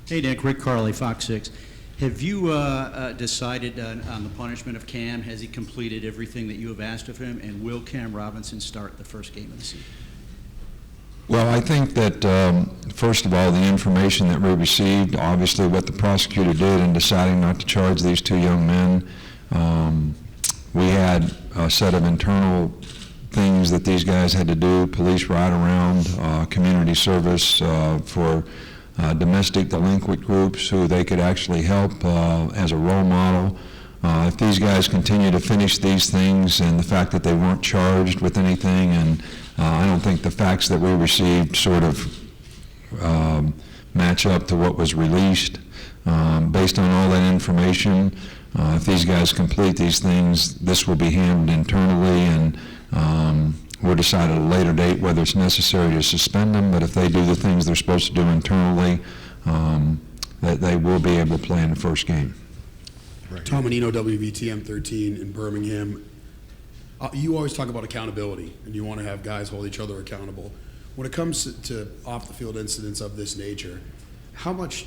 Hey, Nick. Rick Carley, Fox 6. Have you decided on the punishment of Cam? Has he completed everything that you have asked of him? And will Cam Robinson start the first game of the season? Well, I think that, first of all, the information that we received, obviously what the prosecutor did in deciding not to charge these two young men, we had a set of internal things that these guys had to do, police ride around, community service for domestic delinquent groups who they could actually help as a role model. If these guys continue to finish these things, and the fact that they weren't charged with anything, and I don't think the facts that we received sort of match up to what was released. Based on all that information, if these guys complete these things, this will be handled internally, and we'll decide at a later date whether it's necessary to suspend them, but if they do the things they're supposed to do internally, that they will be able to play in the first game. Right. Tom Menino, WVTM 13 in Birmingham. You always talk about accountability, and you want to have guys hold each other accountable. When it comes to off-the-field incidents of this nature, how much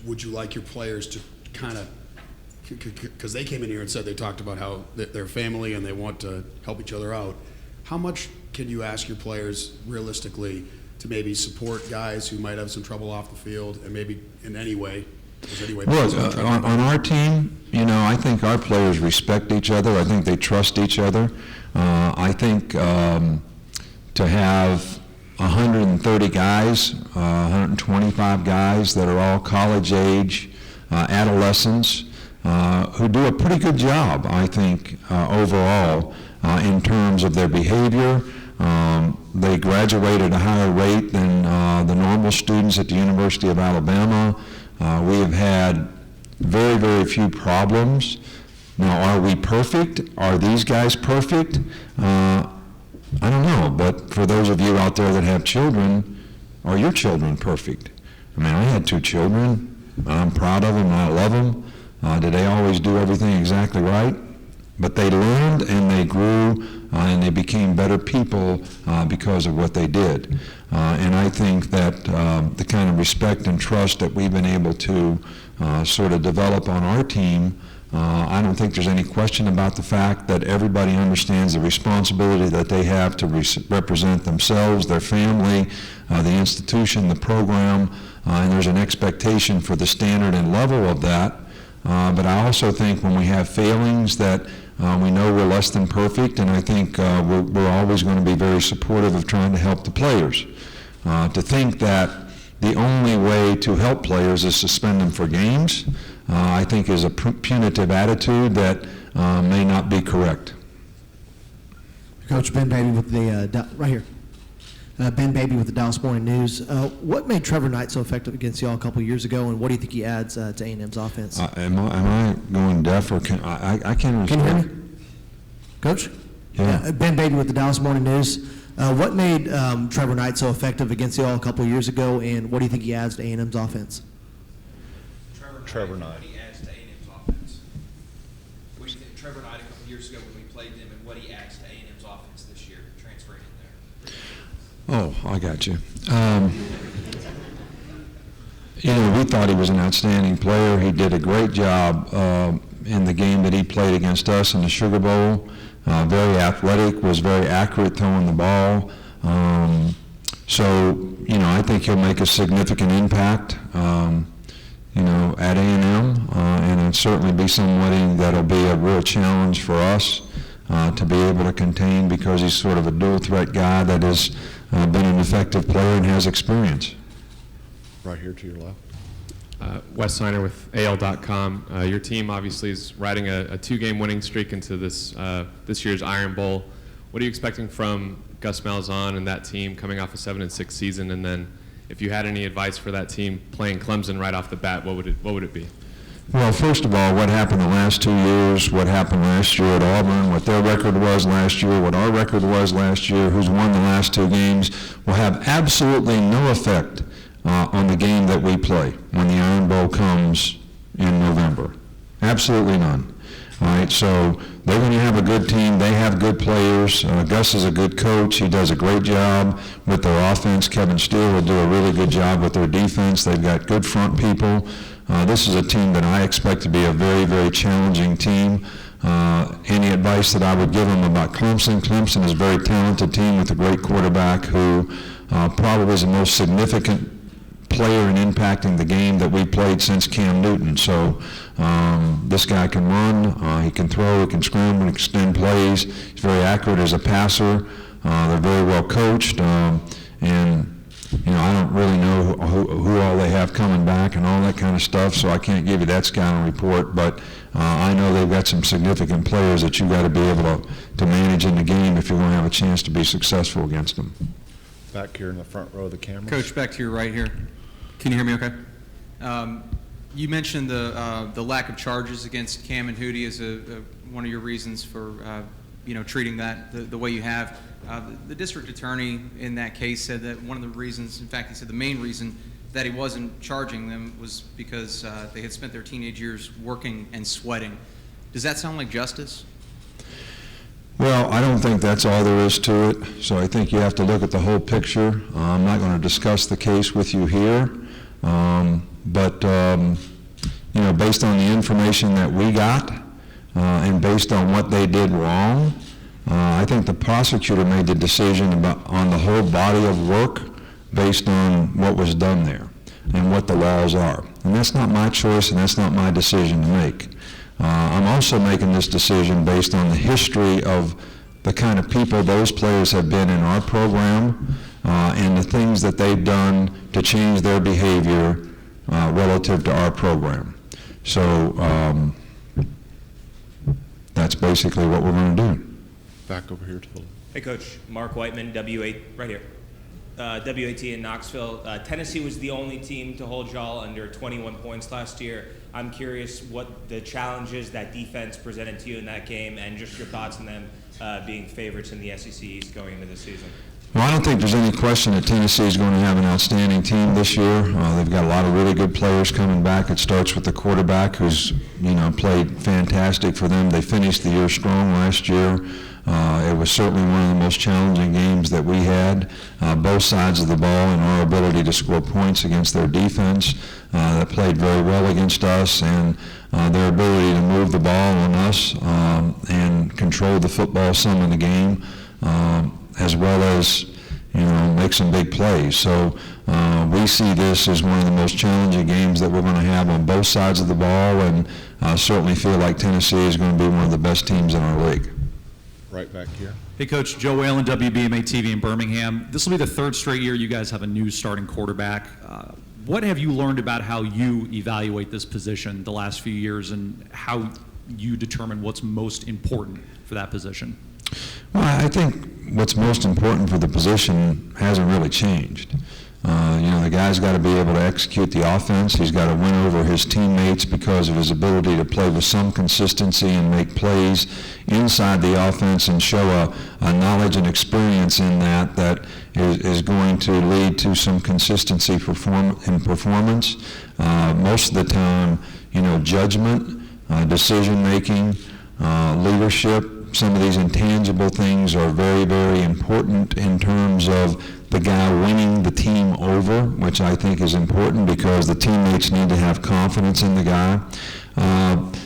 would you like your players to kind of, because they came in here and said they talked about how they're family and they want to help each other out, how much can you ask your players realistically to maybe support guys who might have some trouble off the field, and maybe in any way? Look, on our team, you know, I think our players respect each other. I think they trust each other. I think to have 130 guys, 125 guys that are all college age, adolescents, who do a pretty good job, I think, overall, in terms of their behavior. They graduate at a higher rate than the normal students at the University of Alabama. We have had very, very few problems. Now, are we perfect? Are these guys perfect? I don't know, but for those of you out there that have children, are your children perfect? I mean, I had two children. I'm proud of them, I love them. Did they always do everything exactly right? But they learned and they grew and they became better people because of what they did. And I think that the kind of respect and trust that we've been able to sort of develop on our team, I don't think there's any question about the fact that everybody understands the responsibility that they have to represent themselves, their family, the institution, the program, and there's an expectation for the standard and level of that. But I also think when we have failings that we know we're less than perfect, and I think we're always going to be very supportive of trying to help the players. To think that the only way to help players is suspend them for games, I think is a punitive attitude that may not be correct. Coach Ben Baby with the, right here. Ben Baby with the Dallas Morning News. What made Trevor Knight so effective against y'all a couple years ago, and what do you think he adds to A&M's offense? Am I going deaf, or I can't understand? Can you hear me? Coach? Yeah. Ben Baby with the Dallas Morning News. What made Trevor Knight so effective against y'all a couple years ago, and what do you think he adds to A&M's offense? Trevor Knight. What he adds to A&M's offense. What do you think Trevor Knight a couple years ago when we played them, and what he adds to A&M's offense this year, transferring in there? Oh, I got you. You know, we thought he was an outstanding player. He did a great job in the game that he played against us in the Sugar Bowl. Very athletic, was very accurate throwing the ball. So, you know, I think he'll make a significant impact, you know, at A&M, and it'll certainly be somebody that'll be a real challenge for us to be able to contain, because he's sort of a dual threat guy that has been an effective player and has experience. Right here to your left. Wes Steiner with AL.com. Your team obviously is riding a two-game winning streak into this year's Iron Bowl. What are you expecting from Gus Malzahn and that team coming off a 7-6 season? And then, if you had any advice for that team playing Clemson right off the bat, what would it be? Well, first of all, what happened the last 2 years, what happened last year at Auburn, what their record was last year, what our record was last year, who's won the last two games, will have absolutely no effect on the game that we play when the Iron Bowl comes in November. Absolutely none. All right, so they're going to have a good team. They have good players. Gus is a good coach. He does a great job with their offense. Kevin Steele will do a really good job with their defense. They've got good front people. This is a team that I expect to be a very, very challenging team. Any advice that I would give them about Clemson? Clemson is a very talented team with a great quarterback who probably is the most significant player in impacting the game that we played since Cam Newton. So this guy can run, he can throw, he can scramble, he can extend plays. He's very accurate as a passer. They're very well coached, and I don't really know who all they have coming back and all that kind of stuff, so I can't give you that scouting report, but I know they've got some significant players that you've got to be able to manage in the game if you're going to have a chance to be successful against them. Back here in the front row of the camera. Coach, back to your right here. Can you hear me okay? You mentioned the lack of charges against Cam and Hootie as one of your reasons for treating that the way you have. The district attorney in that case said that one of the reasons, in fact, he said the main reason that he wasn't charging them was because they had spent their teenage years working and sweating. Does that sound like justice? Well, I don't think that's all there is to it, so I think you have to look at the whole picture. I'm not going to discuss the case with you here, but based on the information that we got and based on what they did wrong, I think the prosecutor made the decision on the whole body of work based on what was done there and what the laws are. And that's not my choice and that's not my decision to make. I'm also making this decision based on the history of the kind of people those players have been in our program and the things that they've done to change their behavior relative to our program. So that's basically what we're going to do. Back over here to the left. Hey, Coach. Mark Whiteman, W8, right here. WAT in Knoxville. Tennessee was the only team to hold y'all under 21 points last year. I'm curious what the challenges that defense presented to you in that game and just your thoughts on them being favorites in the SEC East going into the season. Well, I don't think there's any question that Tennessee is going to have an outstanding team this year. They've got a lot of really good players coming back. It starts with the quarterback who's, played fantastic for them. They finished the year strong last year. It was certainly one of the most challenging games that we had, both sides of the ball, and our ability to score points against their defense that played very well against us, and their ability to move the ball on us and control the football some in the game, as well as make some big plays. So we see this as one of the most challenging games that we're going to have on both sides of the ball, and certainly feel like Tennessee is going to be one of the best teams in our league. Right back here. Hey, Coach. Joe Whalen, WBMA TV in Birmingham. This will be the third straight year you guys have a new starting quarterback. What have you learned about how you evaluate this position the last few years and how you determine what's most important for that position? Well, I think what's most important for the position hasn't really changed. The guy's got to be able to execute the offense. He's got to win over his teammates because of his ability to play with some consistency and make plays inside the offense and show a knowledge and experience in that is going to lead to some consistency in performance. Most of the time, judgment, decision-making, leadership, some of these intangible things are very, very important in terms of the guy winning the team over, which I think is important because the teammates need to have confidence in the guy.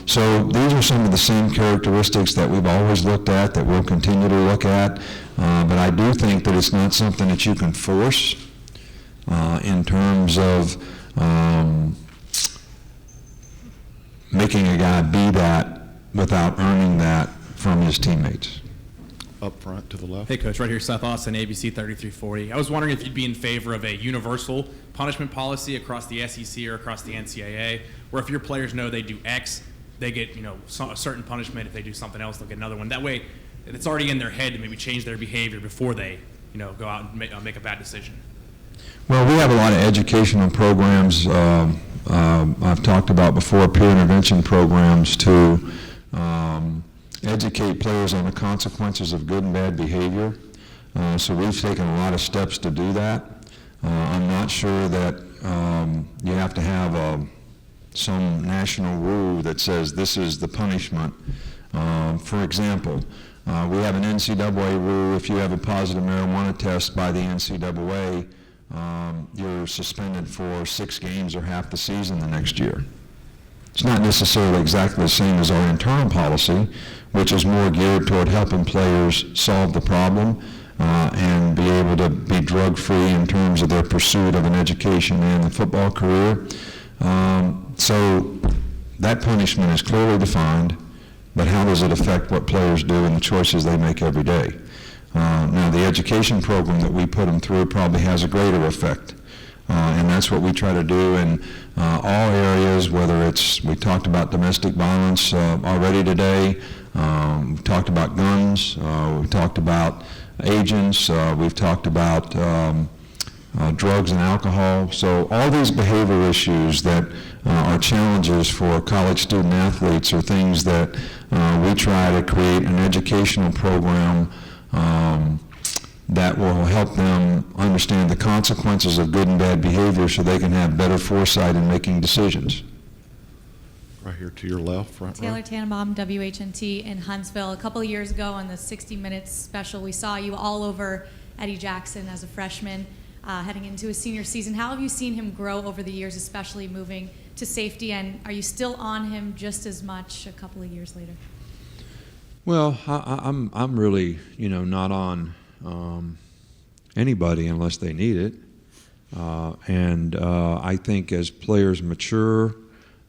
So these are some of the same characteristics that we've always looked at, that we'll continue to look at. But I do think that it's not something that you can force in terms of making a guy be that without earning that from his teammates. Up front to the left. Hey, Coach, right here, Seth Austin, ABC 3340. I was wondering if you'd be in favor of a universal punishment policy across the SEC or across the NCAA, where if your players know they do X, they get a certain punishment. If they do something else, they'll get another one. That way, it's already in their head to maybe change their behavior before they go out and make a bad decision. Well, we have a lot of educational programs. I've talked about before, peer intervention programs to educate players on the consequences of good and bad behavior. So we've taken a lot of steps to do that. I'm not sure that you have to have some national rule that says this is the punishment. For example, we have an NCAA rule. If you have a positive marijuana test by the NCAA, you're suspended for 6 games or half the season the next year. It's not necessarily exactly the same as our internal policy, which is more geared toward helping players solve the problem and be able to be drug-free in terms of their pursuit of an education and the football career. So that punishment is clearly defined, but how does it affect what players do and the choices they make every day? Now, the education program that we put them through probably has a greater effect. And that's what we try to do in all areas, whether it's, we talked about domestic violence already today, we've talked about guns, we've talked about agents, we've talked about drugs and alcohol. So all these behavior issues that are challenges for college student athletes are things that we try to create an educational program that will help them understand the consequences of good and bad behavior so they can have better foresight in making decisions. Right here to your left, front row. Taylor Tannenbaum, WHNT in Huntsville. A couple of years ago on the 60 Minutes special, we saw you all over Eddie Jackson as a freshman heading into his senior season. How have you seen him grow over the years, especially moving to safety, and are you still on him just as much a couple of years later? Well, I'm really, not on anybody unless they need it. And I think as players mature,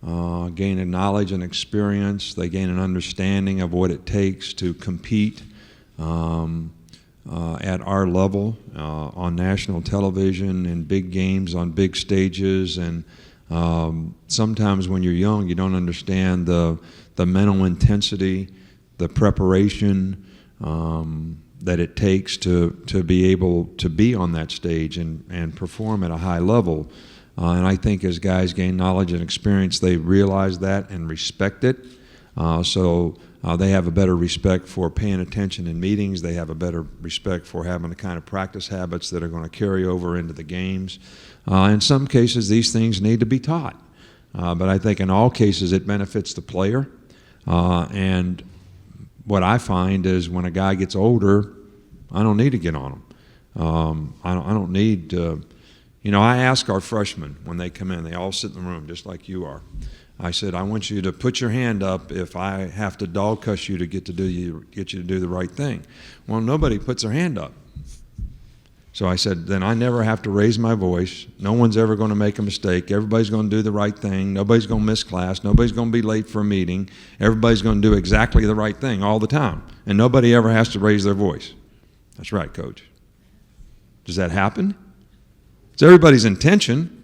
gain a knowledge and experience, they gain an understanding of what it takes to compete at our level on national television and big games on big stages. And sometimes when you're young, you don't understand the mental intensity, the preparation, that it takes to be able to be on that stage and perform at a high level. And I think as guys gain knowledge and experience, they realize that and respect it. So they have a better respect for paying attention in meetings. They have a better respect for having the kind of practice habits that are going to carry over into the games. In some cases, these things need to be taught. But I think in all cases, it benefits the player. And what I find is when a guy gets older, I don't need to get on him. I don't need to, I ask our freshmen when they come in, they all sit in the room just like you are. I said, I want you to put your hand up if I have to dog cuss you to get you to do the right thing. Well, nobody puts their hand up. So I said, then I never have to raise my voice. No one's ever going to make a mistake. Everybody's going to do the right thing. Nobody's going to miss class. Nobody's going to be late for a meeting. Everybody's going to do exactly the right thing all the time. And nobody ever has to raise their voice. That's right, Coach. Does that happen? It's everybody's intention,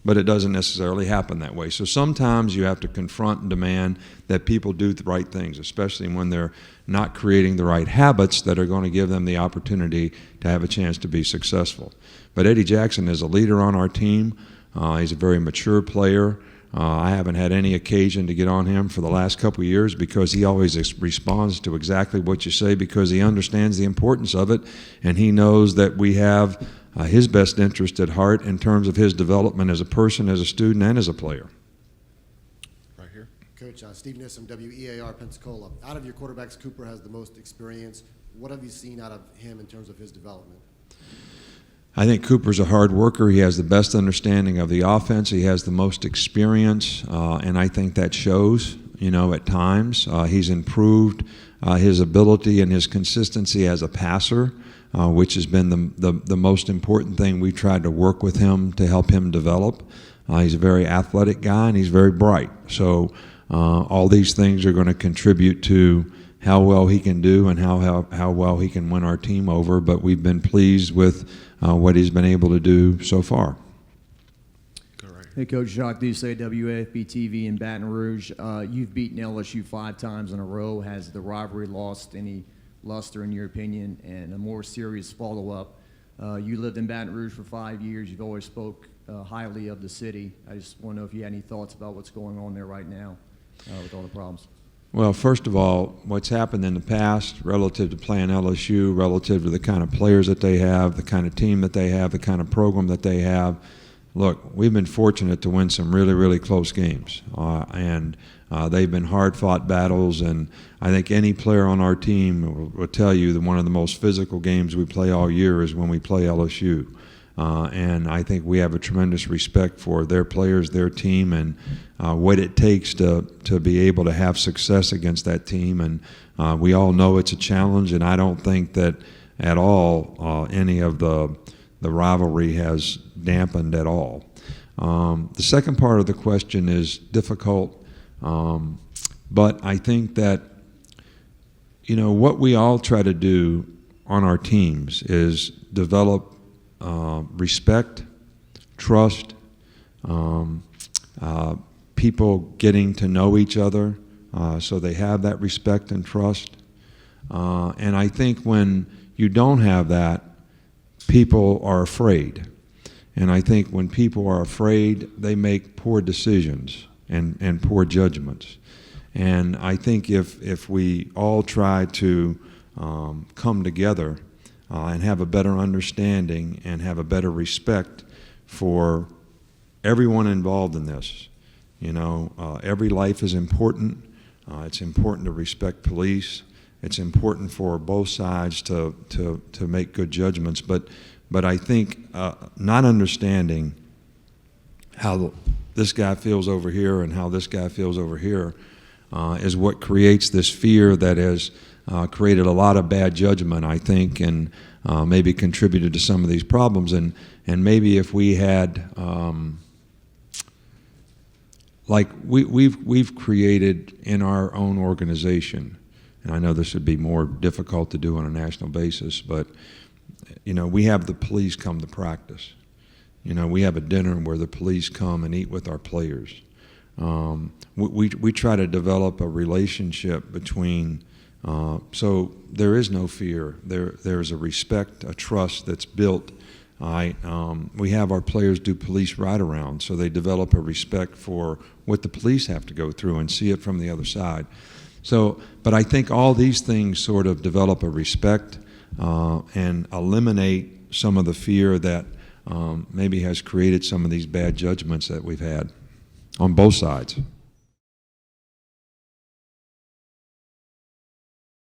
but it doesn't necessarily happen that way. So sometimes you have to confront and demand that people do the right things, especially when they're not creating the right habits that are going to give them the opportunity to have a chance to be successful. But Eddie Jackson is a leader on our team. He's a very mature player. I haven't had any occasion to get on him for the last couple of years because he always responds to exactly what you say because he understands the importance of it, and he knows that we have his best interest at heart in terms of his development as a person, as a student, and as a player. Right here. Coach, Steve Nissom, WEAR Pensacola. Out of your quarterbacks, Cooper has the most experience. What have you seen out of him in terms of his development? I think Cooper's a hard worker. He has the best understanding of the offense. He has the most experience, and I think that shows, at times. He's improved his ability and his consistency as a passer, which has been the most important thing we've tried to work with him to help him develop. He's a very athletic guy, and he's very bright. So all these things are going to contribute to how well he can do and how well he can win our team over, but we've been pleased with what he's been able to do so far. Hey, Coach, Jacques Doucet, WAFB TV in Baton Rouge. You've beaten LSU 5 times in a row. Has the rivalry lost any luster in your opinion? And a more serious follow-up, you lived in Baton Rouge for 5 years. You've always spoke highly of the city. I just want to know if you had any thoughts about what's going on there right now with all the problems. Well, first of all, what's happened in the past relative to playing LSU, relative to the kind of players that they have, the kind of team that they have, the kind of program that they have, look, we've been fortunate to win some really, really close games, and they've been hard-fought battles, and I think any player on our team will tell you that one of the most physical games we play all year is when we play LSU. And I think we have a tremendous respect for their players, their team, and what it takes to be able to have success against that team. And we all know it's a challenge, and I don't think that at all any of the rivalry has dampened at all. The second part of the question is difficult, but I think that, you know, what we all try to do on our teams is develop respect, trust, people getting to know each other so they have that respect and trust. And I think when you don't have that, people are afraid. And I think when people are afraid, they make poor decisions and poor judgments. And I think if we all try to come together and have a better understanding and have a better respect for everyone involved in this, you know, every life is important. It's important to respect police. It's important for both sides to make good judgments. But I think not understanding how this guy feels over here and how this guy feels over here is what creates this fear that has created a lot of bad judgment, I think, and maybe contributed to some of these problems. And maybe if we had, like we've created in our own organization, and I know this would be more difficult to do on a national basis, but you know, we have the police come to practice. You know, we have a dinner where the police come and eat with our players. We try to develop a relationship between, so there is no fear. There's a respect, a trust that's built. We have our players do police ride-around, so they develop a respect for what the police have to go through and see it from the other side. So, but I think all these things sort of develop a respect and eliminate some of the fear that maybe has created some of these bad judgments that we've had on both sides.